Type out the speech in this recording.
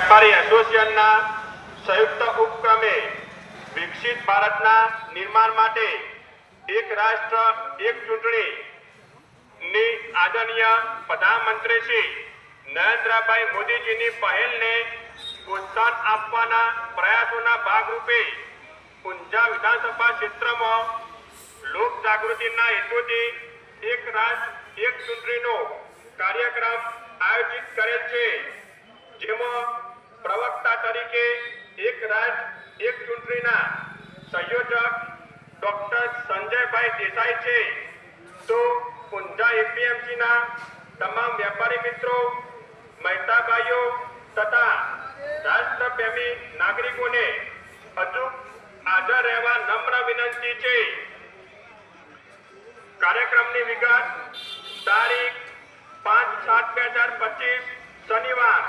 વેપારી એસોસિએશનના સંયુક્ત ઉપક્રમે વિકસિત ભારતના નિર્માણ માટે એક રાષ્ટ્ર એક ચૂંટણીની આદરણીય પ્રધાનમંત્રી શ્રી નરેન્દ્રભાઈ મોદીજીની પહેલને પ્રોત્સાહન આપવાના પ્રયાસોના ભાગરૂપે ઊંઝા વિધાનસભા ક્ષેત્રમાં લોક જાગૃતિના હેતુથી એક રાષ્ટ્ર એક ચૂંટણીનો કાર્યક્રમ આયોજિત કરેલ છે, જેમાં પ્રવક્તા તરીકે એક રાષ્ટ્ર એક ચૂંટણીના સંયોજક ડોક્ટર સંજયભાઈ દેસાઈ છે, તો ઊંઝા એપીએમસીના તમામ વેપારી મિત્રો, મહેતા ભાઈઓ તથા રાષ્ટ્રપ્રેમી નાગરિકોને અચૂક હાજર રહેવા નમ્ર વિનંતી છે। કાર્યક્રમની વિગત તારીખ 5/7/2025 શનિવાર